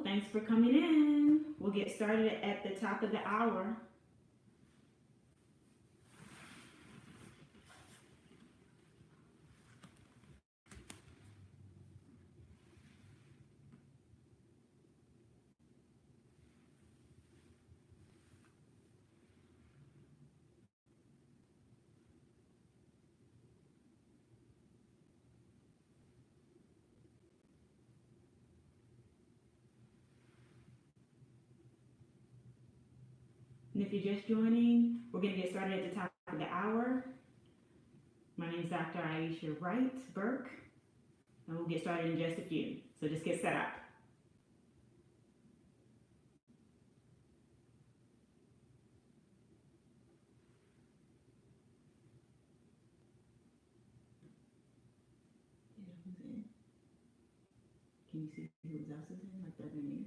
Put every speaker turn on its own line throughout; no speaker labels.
Thanks for coming in. We'll get started at the top of the hour. And if you're just joining, we're going to get started at the top of the hour. My name is Dr. Aisha Wright-Burke, and we'll get started in just a few. So just get set up. Can you see who else is in, like the other names?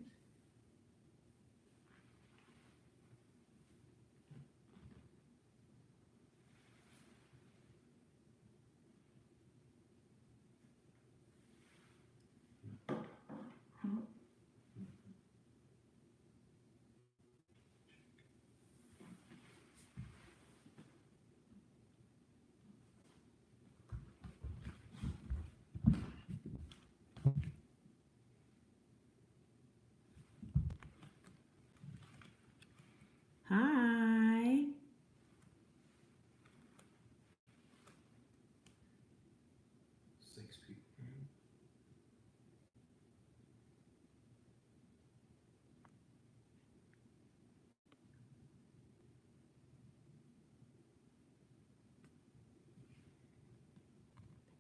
Hi.
Six people.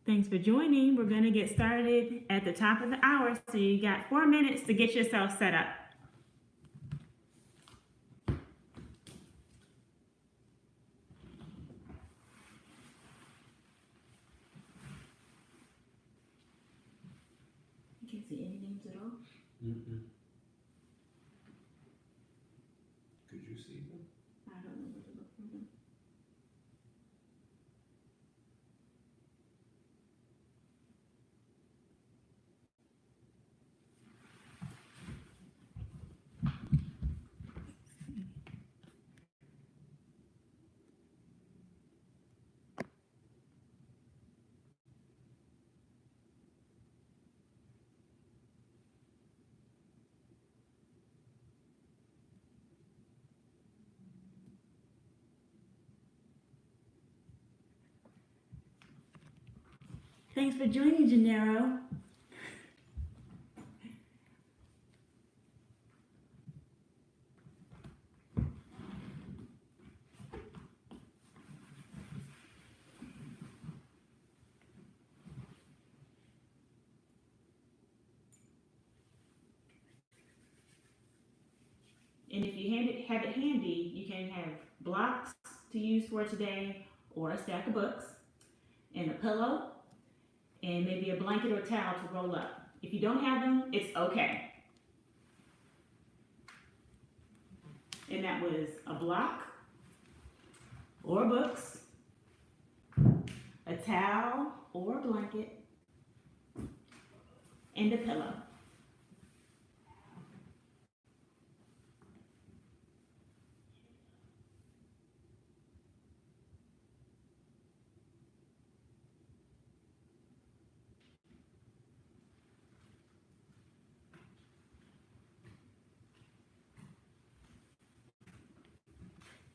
Thanks for joining. We're going to get started at the top of the hour. So you got 4 minutes to get yourself set up. You can't see any names at all?
Mm-mm. Could you see them?
I don't know where to look for them. Thanks for joining, Gennaro. And if you have it handy, you can have blocks to use for today, or a stack of books, and a pillow, and maybe a blanket or towel to roll up. If you don't have them, it's okay. And that was a block, or books, a towel or a blanket, and a pillow.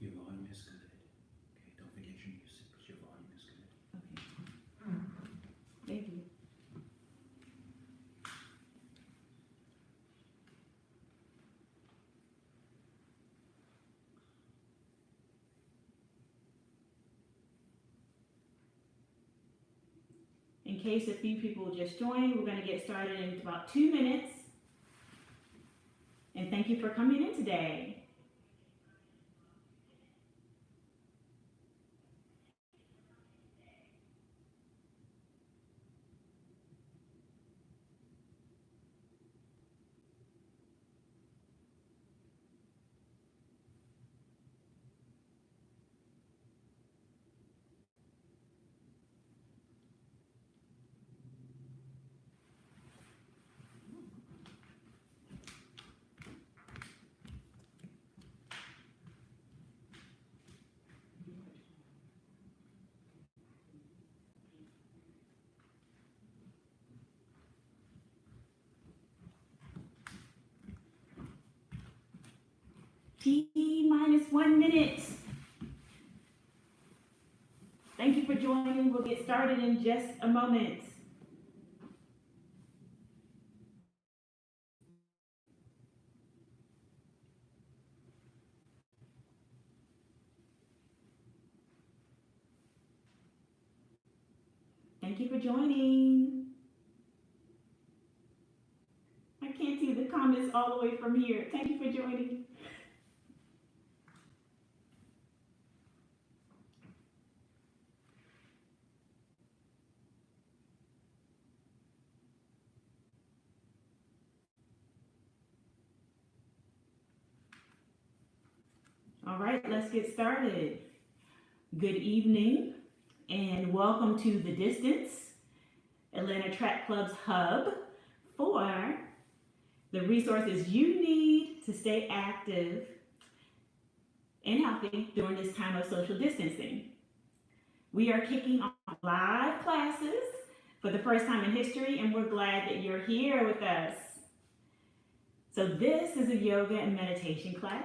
Your volume is good. Okay, don't forget your music, because your volume is good.
Okay. Thank you. In case a few people just joined, we're going to get started in about 2 minutes. And thank you for coming in today. T-1 minute. Thank you for joining. We'll get started in just a moment. Thank you for joining. I can't see the comments all the way from here. Thank you for joining. All right, let's get started. Good evening and welcome to The Distance, Atlanta Track Club's hub for the resources you need to stay active and healthy during this time of social distancing. We are kicking off live classes for the first time in history, and we're glad that you're here with us. So this is a yoga and meditation class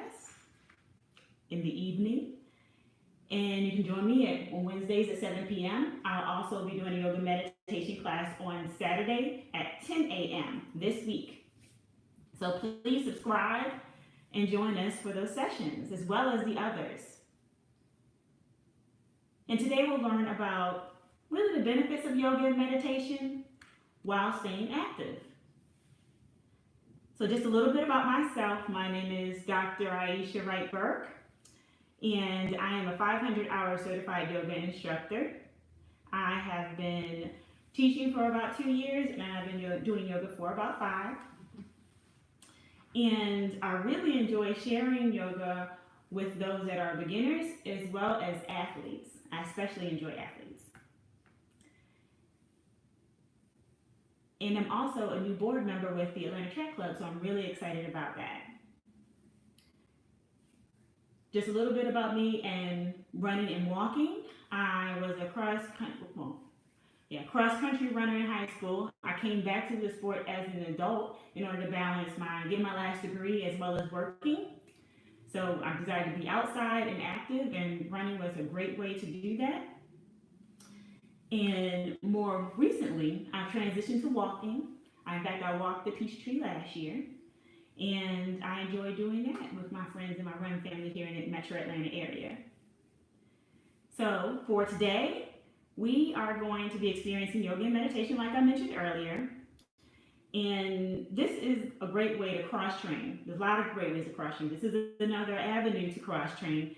in the evening, and you can join me on Wednesdays at 7 p.m. I'll also be doing a yoga meditation class on Saturday at 10 a.m. this week. So please subscribe and join us for those sessions as well as the others. And today we'll learn about really the benefits of yoga and meditation while staying active. So just a little bit about myself. My name is Dr. Aisha Wright-Burke, and I am a 500-hour certified yoga instructor. I have been teaching for about 2 years, and I've been doing yoga for about 5. And I really enjoy sharing yoga with those that are beginners as well as athletes. I especially enjoy athletes. And I'm also a new board member with the Atlanta Track Club, so I'm really excited about that. Just a little bit about me and running and walking. I was a cross-country runner in high school. I came back to the sport as an adult in order to balance getting my last degree as well as working. So I decided to be outside and active, and running was a great way to do that. And more recently, I've transitioned to walking. In fact, I walked the Peachtree last year, and I enjoy doing that with my friends and my run family here in the Metro Atlanta area. So for today, we are going to be experiencing yoga and meditation like I mentioned earlier. And this is a great way to cross-train. There's a lot of great ways to cross-train. This is another avenue to cross-train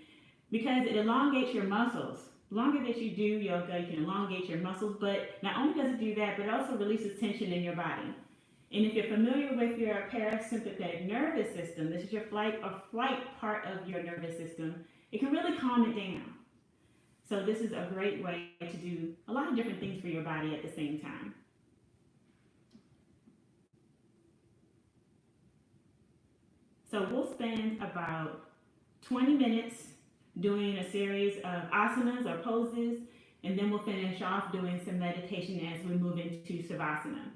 because it elongates your muscles. The longer that you do yoga, you can elongate your muscles, but not only does it do that, but it also releases tension in your body. And if you're familiar with your parasympathetic nervous system, this is your flight or flight part of your nervous system, it can really calm it down. So this is a great way to do a lot of different things for your body at the same time. So we'll spend about 20 minutes doing a series of asanas or poses, and then we'll finish off doing some meditation as we move into Savasana.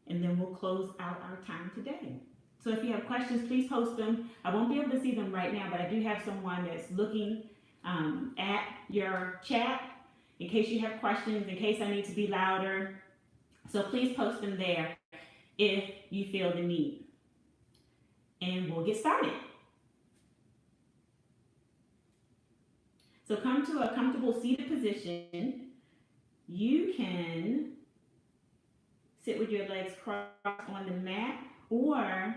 And then we'll close out our time today. So if you have questions, please post them. I won't be able to see them right now, but I do have someone that's looking at your chat in case you have questions, in case I need to be louder. So please post them there if you feel the need. And we'll get started. So come to a comfortable seated position. You can sit with your legs crossed on the mat, or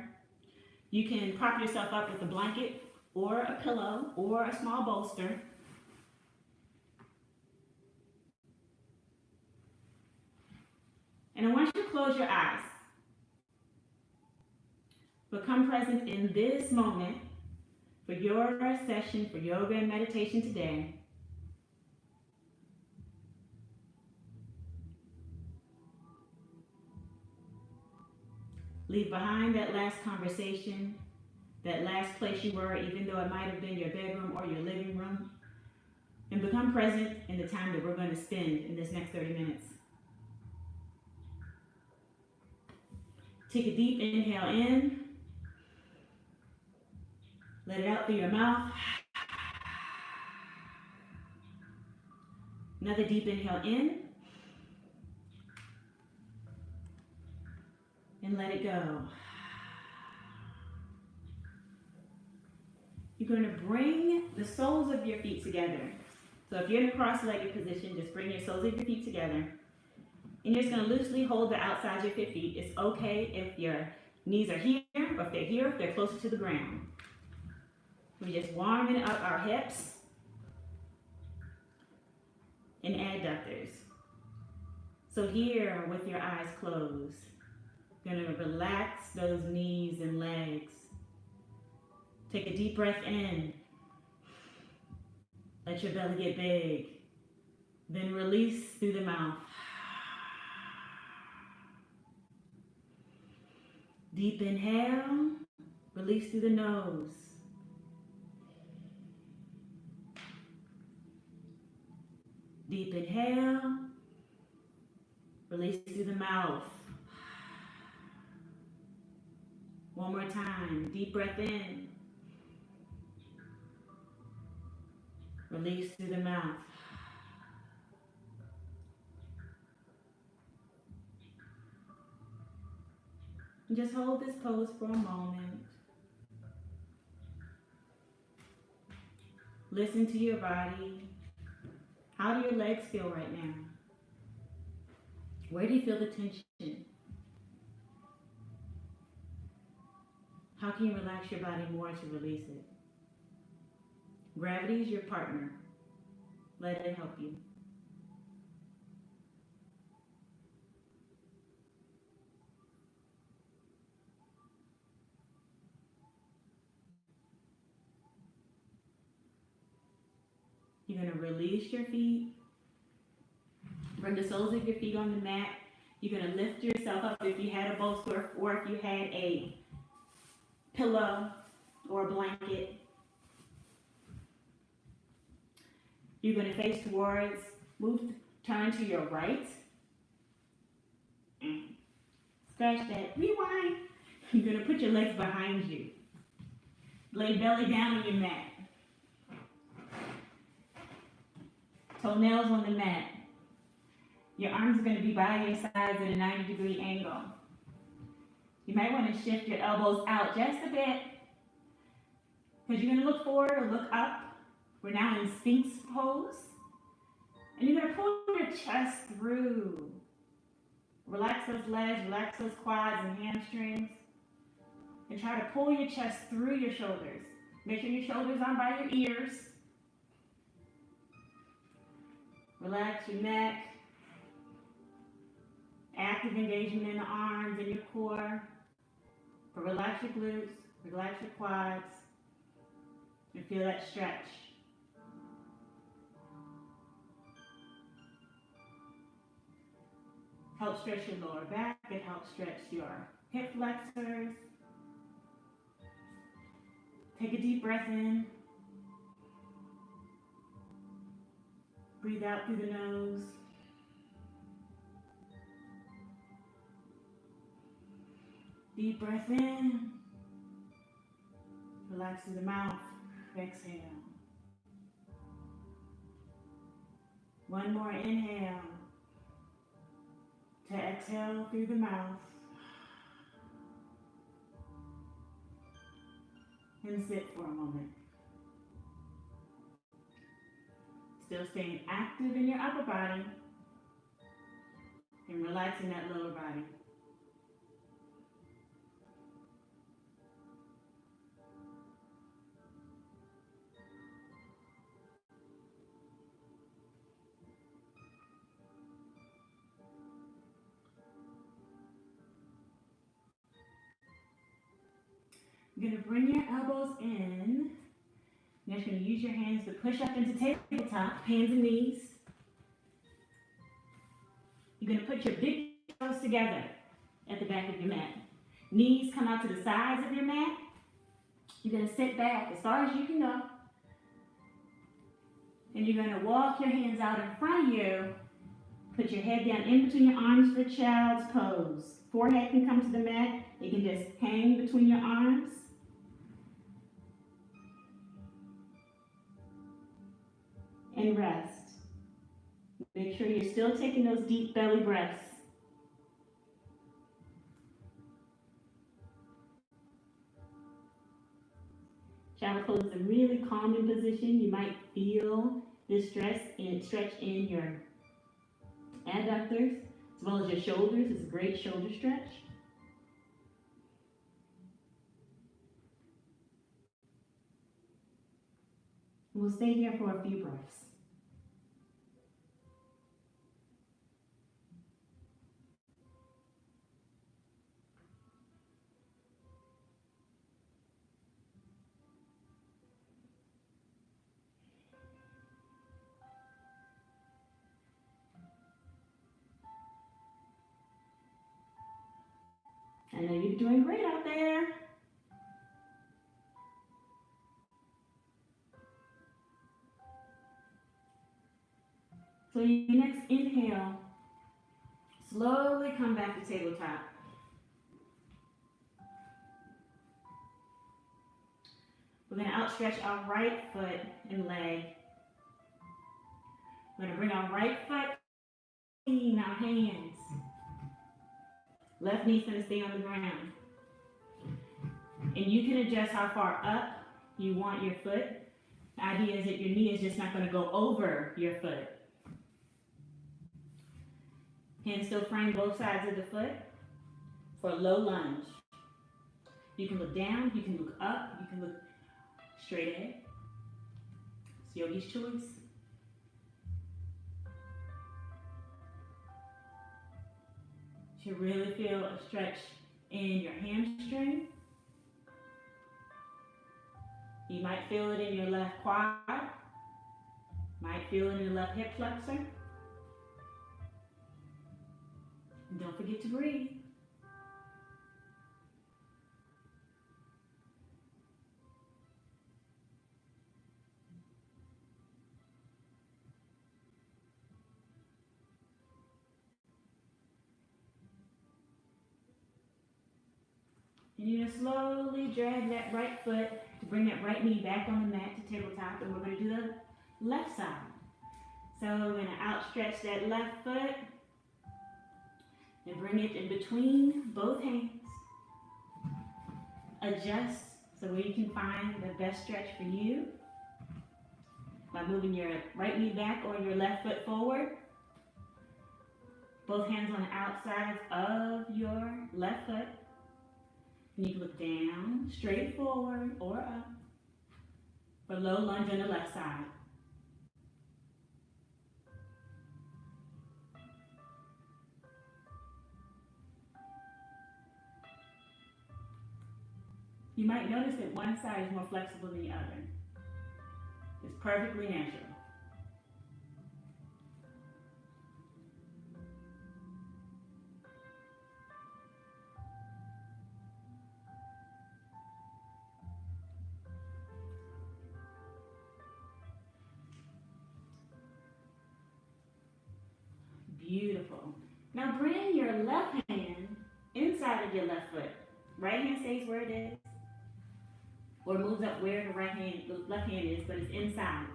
you can prop yourself up with a blanket or a pillow or a small bolster. And I want you to close your eyes. Become present in this moment for your session for yoga and meditation today. Leave behind that last conversation, that last place you were, even though it might have been your bedroom or your living room, and become present in the time that we're going to spend in this next 30 minutes. Take a deep inhale in Let it out through your mouth. Another deep inhale in. And let it go. You're going to bring the soles of your feet together. So if you're in a cross-legged position, just bring your soles of your feet together. And you're just going to loosely hold the outsides of your feet. It's okay if your knees are here, or if they're here, if they're closer to the ground. We're just warming up our hips and adductors. So here, with your eyes closed, you're going to relax those knees and legs. Take a deep breath in. Let your belly get big. Then release through the mouth. Deep inhale. Release through the nose. Deep inhale. Release through the mouth. One more time. Deep breath in. Release through the mouth. And just hold this pose for a moment. Listen to your body. How do your legs feel right now? Where do you feel the tension? How can you relax your body more to release it? Gravity is your partner. Let it help you. You're going to release your feet. Bring the soles of your feet on the mat. You're going to lift yourself up if you had a bolster or if you had a pillow or a blanket. You're going to face towards, turn to your right. Scratch that, rewind. You're going to put your legs behind you. Lay belly down on your mat. Toenails on the mat. Your arms are going to be by your sides at a 90-degree angle. You might want to shift your elbows out just a bit, because you're going to look forward or look up. We're now in Sphinx pose. And you're going to pull your chest through. Relax those legs, relax those quads and hamstrings. And try to pull your chest through your shoulders. Make sure your shoulders aren't by your ears. Relax your neck. Active engagement in the arms and your core. But relax your glutes, relax your quads, and feel that stretch. Help stretch your lower back. It helps stretch your hip flexors. Take a deep breath in. Breathe out through the nose. Deep breath in. Relax through the mouth. Exhale. One more inhale. To exhale through the mouth. And sit for a moment. Still staying active in your upper body and relaxing that lower body. You're going to bring your elbows in. You're just going to use your hands to push up into tabletop, hands and knees. You're going to put your big toes together at the back of your mat. Knees come out to the sides of your mat. You're going to sit back as far as you can go. And you're going to walk your hands out in front of you. Put your head down in between your arms for child's pose. Forehead can come to the mat. It can just hang between your arms. and rest. Make sure you're still taking those deep belly breaths. Shower pose is a really calming position. You might feel this stretch in your adductors as well as your shoulders. It's a great shoulder stretch. We'll stay here for a few breaths. I know you're doing great out there. So your next inhale, slowly come back to tabletop. We're going to outstretch our right foot and leg. We're going to bring our right foot in our hands. Left knee's going to stay on the ground. And you can adjust how far up you want your foot. The idea is that your knee is just not going to go over your foot. Hands still frame both sides of the foot for a low lunge. You can look down, you can look up, you can look straight ahead. It's yogi's choice. You should really feel a stretch in your hamstring. You might feel it in your left quad. Might feel it in your left hip flexor. And don't forget to breathe. And you're going to slowly drag that right foot to bring that right knee back on the mat to tabletop, and we're going to do the left side. So we're going to outstretch that left foot and bring it in between both hands. Adjust so where you can find the best stretch for you by moving your right knee back or your left foot forward. Both hands on the outsides of your left foot. And you can look down, straight forward, or up for low lunge on the left side. You might notice that one side is more flexible than the other. It's perfectly natural. Beautiful. Now bring your left hand inside of your left foot. Right hand stays where it is, or moves up where the left hand is, but it's inside.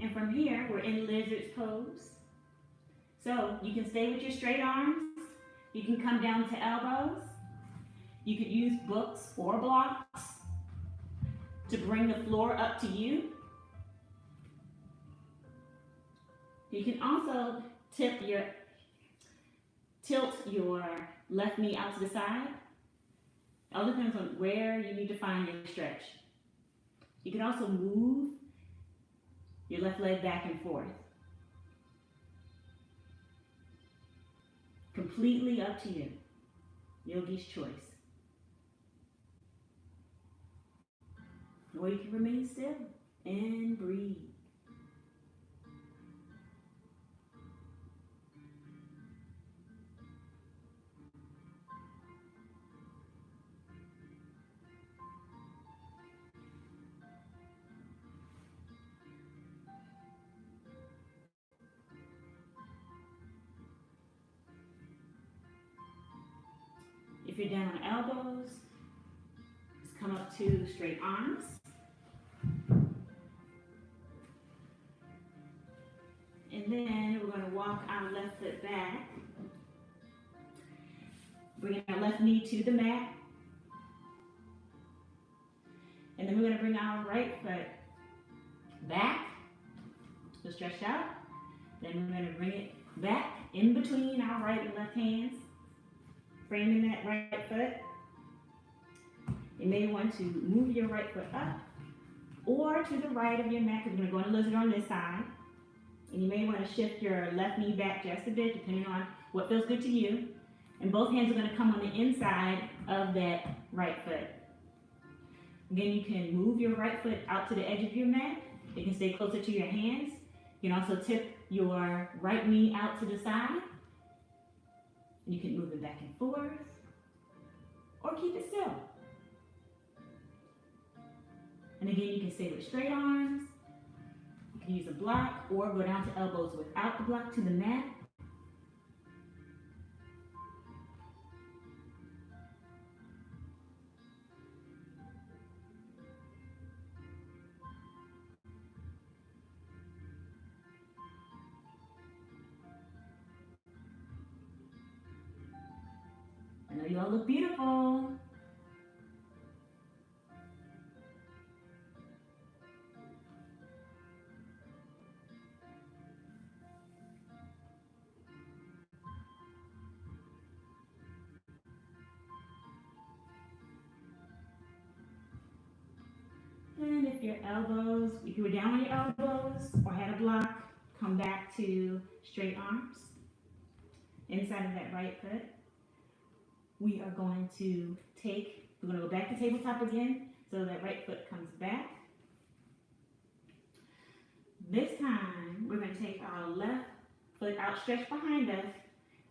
And from here, we're in lizard's pose. So you can stay with your straight arms. You can come down to elbows. You could use books or blocks to bring the floor up to you. You can also tilt your left knee out to the side. It all depends on where you need to find your stretch. You can also move your left leg back and forth. Completely up to you. Yogi's choice. Or you can remain still and breathe. If you're down on elbows, just come up to straight arms. And then we're going to walk our left foot back. Bringing our left knee to the mat. And then we're going to bring our right foot back. So stretch out. Then we're going to bring it back in between our right and left hands. Framing that right foot. You may want to move your right foot up or to the right of your mat, because we're going to go in a lizard on this side. And you may want to shift your left knee back just a bit, depending on what feels good to you. And both hands are going to come on the inside of that right foot. Again, you can move your right foot out to the edge of your mat. It can stay closer to your hands. You can also tip your right knee out to the side. You can move it back and forth, or keep it still. And again, you can stay with straight arms. You can use a block or go down to elbows without the block to the mat. I know you all look beautiful. And if you were down on your elbows or had a block, come back to straight arms inside of that right foot. We are going to go back to tabletop again, so that right foot comes back. This time, we're going to take our left foot outstretched behind us,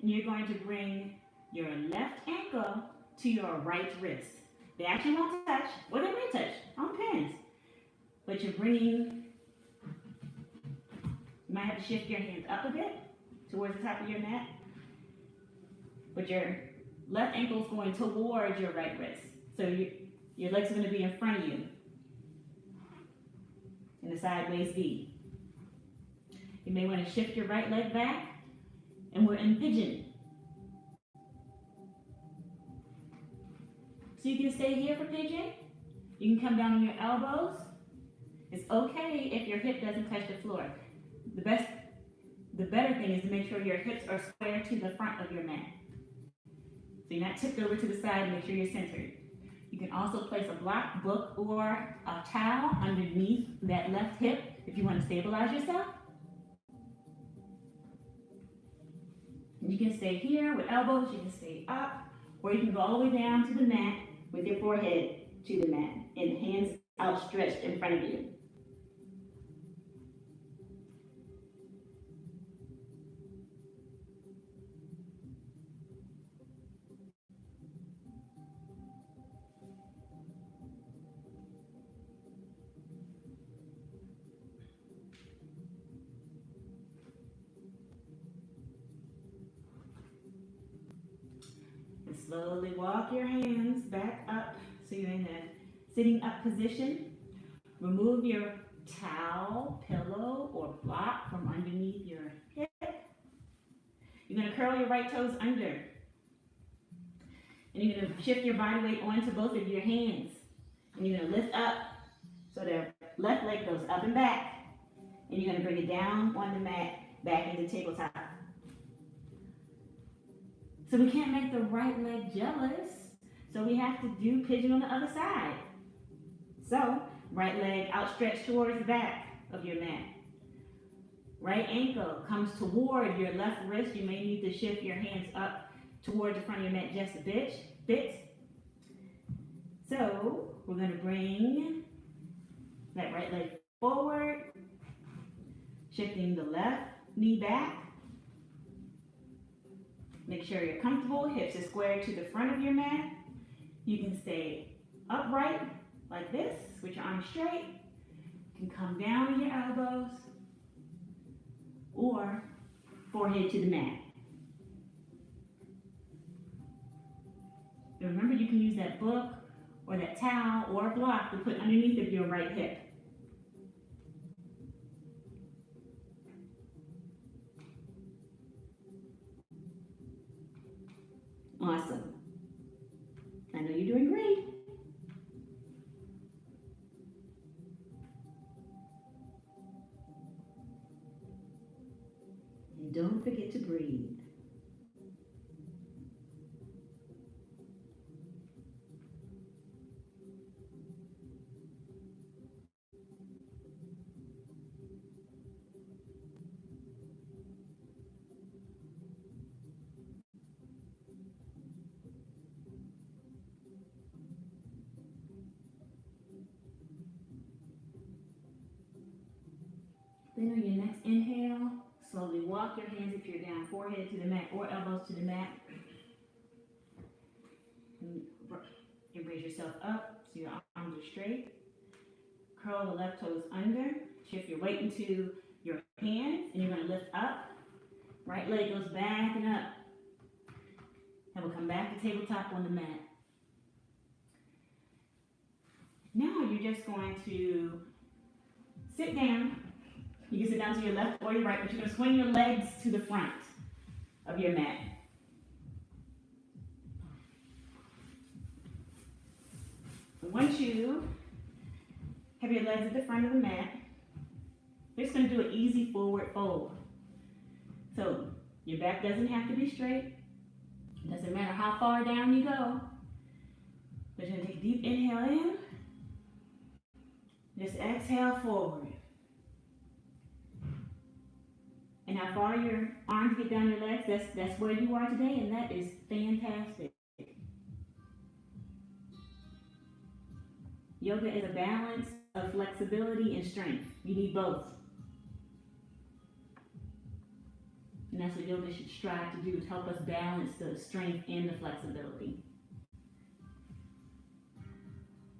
and you're going to bring your left ankle to your right wrist. They actually won't touch, or they may touch on pins, but you might have to shift your hands up a bit towards the top of your mat, but your left ankle is going towards your right wrist. So your legs are going to be in front of you in a sideways V. You may want to shift your right leg back, and we're in pigeon. So you can stay here for pigeon. You can come down on your elbows. It's okay if your hip doesn't touch the floor. The better thing is to make sure your hips are square to the front of your mat. So you're not tipped over to the side, make sure you're centered. You can also place a block, book, or a towel underneath that left hip if you want to stabilize yourself. You can stay here with elbows, you can stay up, or you can go all the way down to the mat with your forehead to the mat and hands outstretched in front of you. And slowly walk your hands back up so you're in a sitting up position. Remove your towel, pillow, or block from underneath your hip. You're going to curl your right toes under. And you're going to shift your body weight onto both of your hands. And you're going to lift up so the left leg goes up and back. And you're going to bring it down on the mat, back into tabletop. So we can't make the right leg jealous. So we have to do pigeon on the other side. So, right leg outstretched towards the back of your mat. Right ankle comes toward your left wrist. You may need to shift your hands up towards the front of your mat just a bit. So, we're going to bring that right leg forward, shifting the left knee back. Make sure you're comfortable, hips are squared to the front of your mat. You can stay upright like this with your arms straight. You can come down on your elbows or forehead to the mat. And remember, you can use that book or that towel or block to put underneath of your right hip. Awesome. I know you're doing great. And don't forget to breathe. Then on your next inhale, slowly walk your hands if you're down, forehead to the mat or elbows to the mat. And raise yourself up so your arms are straight. Curl the left toes under. Shift your weight into your hands and you're going to lift up. Right leg goes back and up. And we'll come back to tabletop on the mat. Now you're just going to sit down. You can sit down to your left or your right, but you're going to swing your legs to the front of your mat. Once you have your legs at the front of the mat, you're just going to do an easy forward fold. So your back doesn't have to be straight. It doesn't matter how far down you go. But you're going to take a deep inhale in. Just exhale forward. And how far your arms get down your legs, that's where you are today, and that is fantastic. Yoga is a balance of flexibility and strength. You need both. And that's what yoga should strive to do, is help us balance the strength and the flexibility.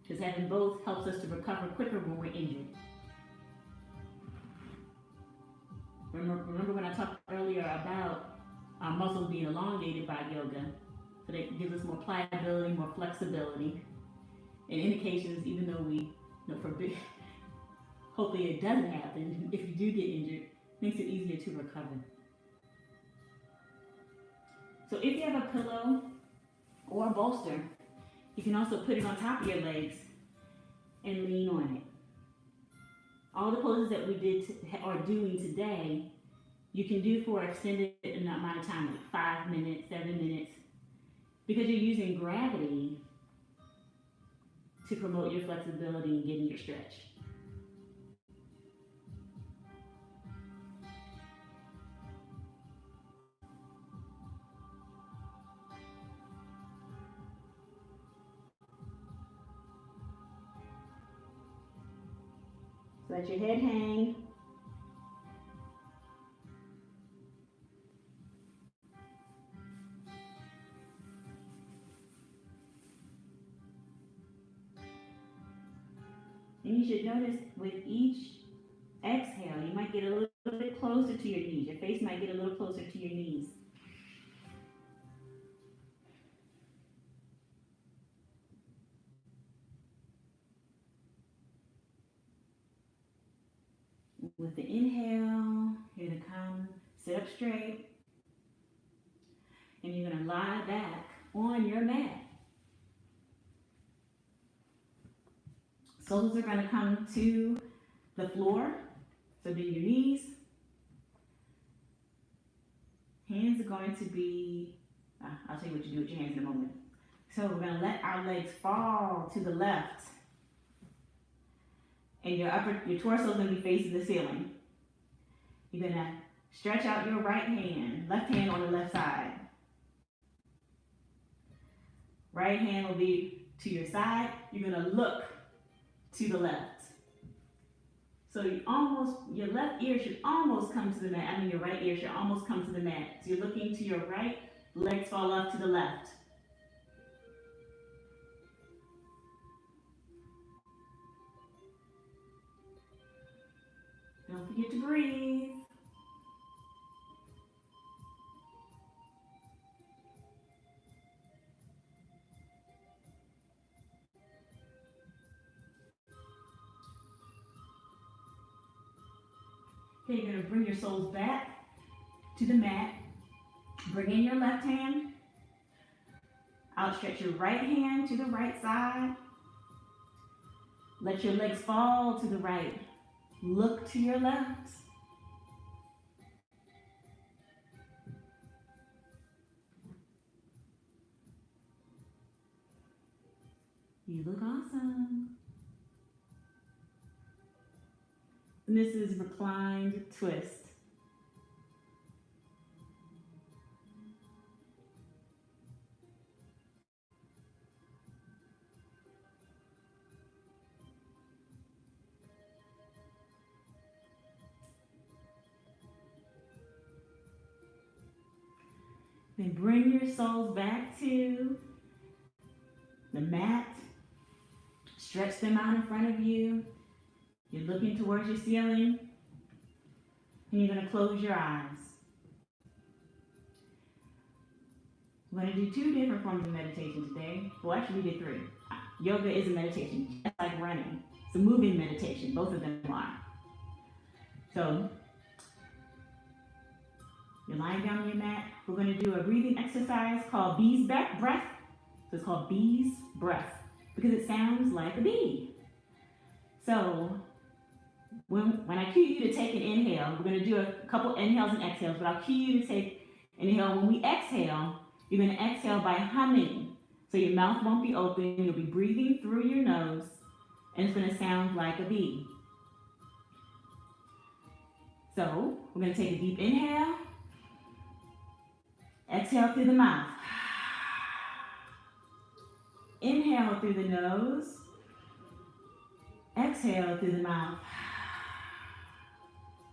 Because having both helps us to recover quicker when we're injured. Remember when I talked earlier about our muscles being elongated by yoga, so that gives us more pliability, more flexibility, and indications, even though we, forbid, hopefully it doesn't happen, if you do get injured, makes it easier to recover. So if you have a pillow or a bolster, you can also put it on top of your legs and lean on it. All the poses that we are doing today, you can do for an extended amount of time, like 5 minutes, 7 minutes, because you're using gravity to promote your flexibility and getting your stretch. Let your head hang. And you should notice with each exhale, you might get a little bit closer to your knees. Your face might get a little closer to your knees. With the inhale, you're going to come, sit up straight, and you're going to lie back on your mat. Soles are going to come to the floor, so bend your knees. Hands are going to be, I'll tell you what you do with your hands in a moment. So we're going to let our legs fall to the left. And your torso is going to be facing the ceiling. You're going to stretch out your right hand, left hand on the left side. Right hand will be to your side. You're going to look to the left. So your left ear should almost come to the mat. I mean, your right ear should almost come to the mat. So you're looking to your right, legs fall up to the left. Don't forget to breathe. Okay, you're going to bring your soles back to the mat. Bring in your left hand. Outstretch your right hand to the right side. Let your legs fall to the right. Look to your left. You look awesome. And this is Reclined Twist. Then bring your soles back to the mat. Stretch them out in front of you. You're looking towards your ceiling. And you're going to close your eyes. We're going to do 2 different forms of meditation today. Well, actually, we did 3. Yoga is a meditation, just like running. It's a moving meditation. Both of them are. So, you're lying down on your mat. We're going to do a breathing exercise called bee's breath. So it's called bee's breath because it sounds like a bee. So when I cue you to take an inhale, we're going to do a couple inhales and exhales, but I'll cue you to take an inhale. When we exhale, you're going to exhale by humming. So your mouth won't be open. You'll be breathing through your nose, and it's going to sound like a bee. So we're going to take a deep inhale. Exhale through the mouth. Inhale through the nose. Exhale through the mouth.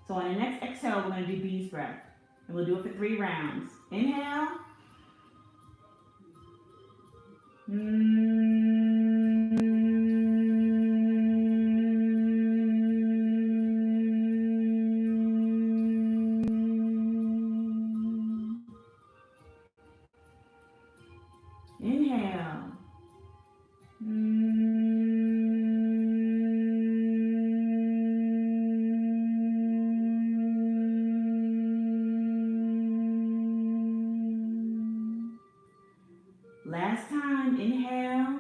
So on the next exhale, we're going to do bee's breath. And we'll do it for 3 rounds. Inhale. Inhale. Last time, inhale.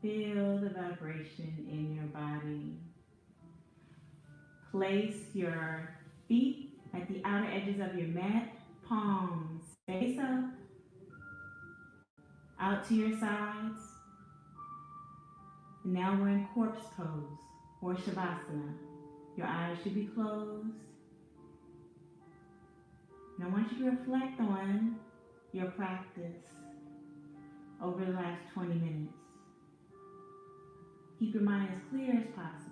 Feel the vibration in your body. Place your feet at the outer edges of your mat, palms face up, out to your sides. And now we're in corpse pose or Savasana. Your eyes should be closed. And I want you to reflect on your practice over the last 20 minutes. Keep your mind as clear as possible.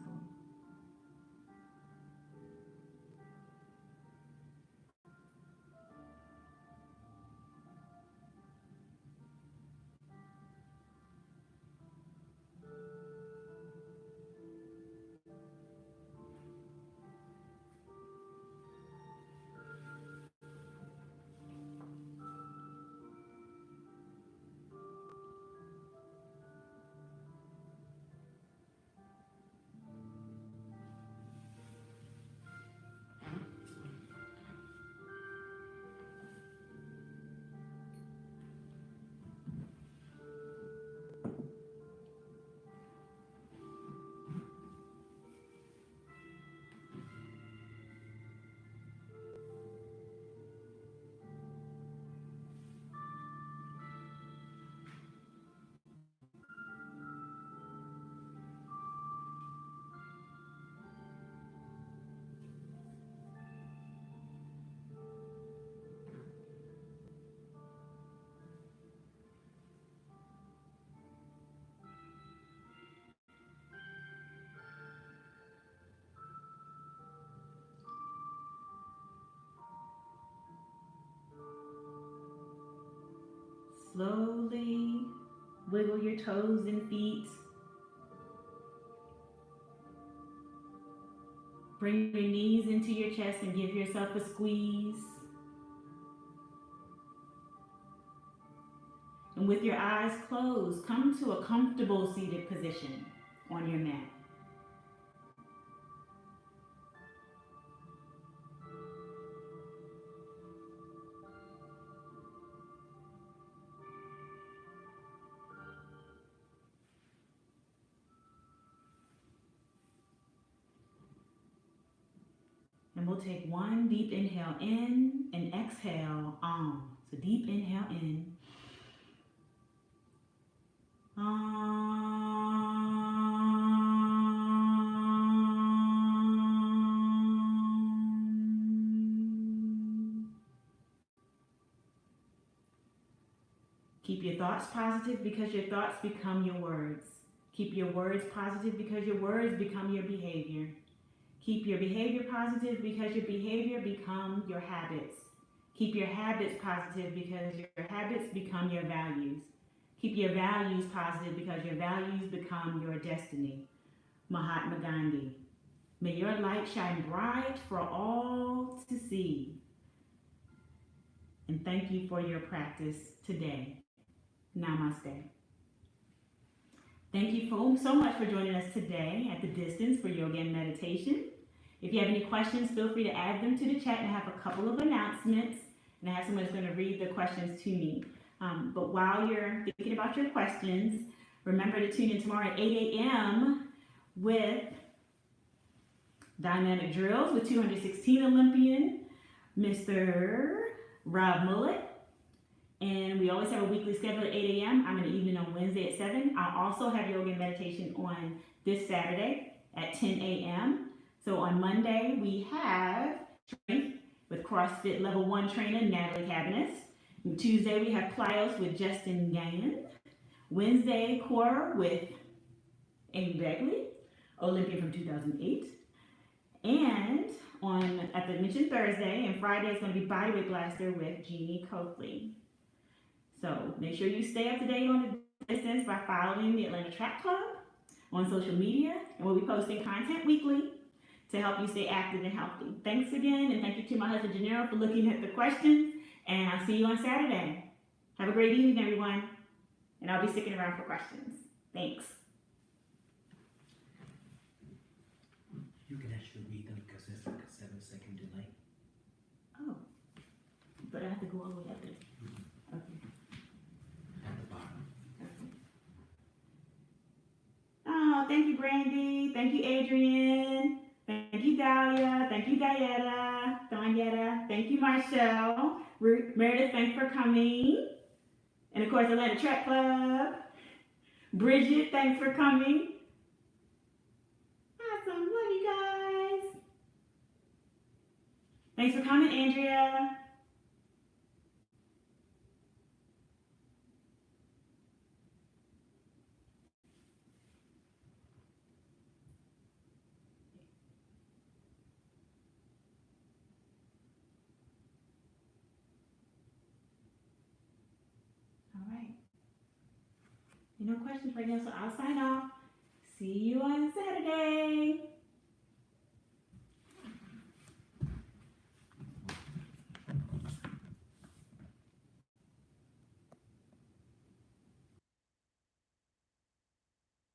Slowly wiggle your toes and feet. Bring your knees into your chest and give yourself a squeeze. And with your eyes closed, come to a comfortable seated position on your mat. And we'll take one deep inhale in and exhale on. So deep inhale in. Keep your thoughts positive because your thoughts become your words. Keep your words positive because your words become your behavior. Keep your behavior positive because your behavior become your habits. Keep your habits positive because your habits become your values. Keep your values positive because your values become your destiny. Mahatma Gandhi. May your light shine bright for all to see. And thank you for your practice today. Namaste. Thank you so much for joining us today at the distance for yoga and meditation. If you have any questions, feel free to add them to the chat, and I have a couple of announcements, and I have someone who's going to read the questions to me. But while you're thinking about your questions, remember to tune in tomorrow at 8 a.m. with Dynamic Drills with 216 Olympian, Mr. Rob Mullet. And we always have a weekly schedule at 8 a.m. I'm in the evening on Wednesday at 7. I'll also have yoga and meditation on this Saturday at 10 a.m. So on Monday, we have strength with CrossFit Level 1 trainer Natalie Cabinets. And Tuesday, we have plyos with Justin Gannon. Wednesday, core with Amy Beckley, Olympian from 2008. And at the mentioned Thursday and Friday, it's going to be Bodyweight Blaster with Jeannie Coakley. So make sure you stay up to date on the distance by following the Atlanta Track Club on social media, and we'll be posting content weekly to help you stay active and healthy. Thanks again, and thank you to my husband Janelle for looking at the questions, and I'll see you on Saturday. Have a great evening, everyone, and I'll be sticking around for questions. Thanks.
You can actually read them because there's like a 7-second delay.
Oh, but I have to go all the way up there. Okay.
At the bottom.
Oh, thank you, Brandy. Thank you, Adrian. Thank you, Dahlia. Thank you, Danietta. Thank you, Marshall. Meredith, thanks for coming. And of course, Atlanta Track Club. Bridget, thanks for coming. Awesome. Love you guys. Thanks for coming, Andrea. All right. No questions right now, so I'll sign off. See you on Saturday.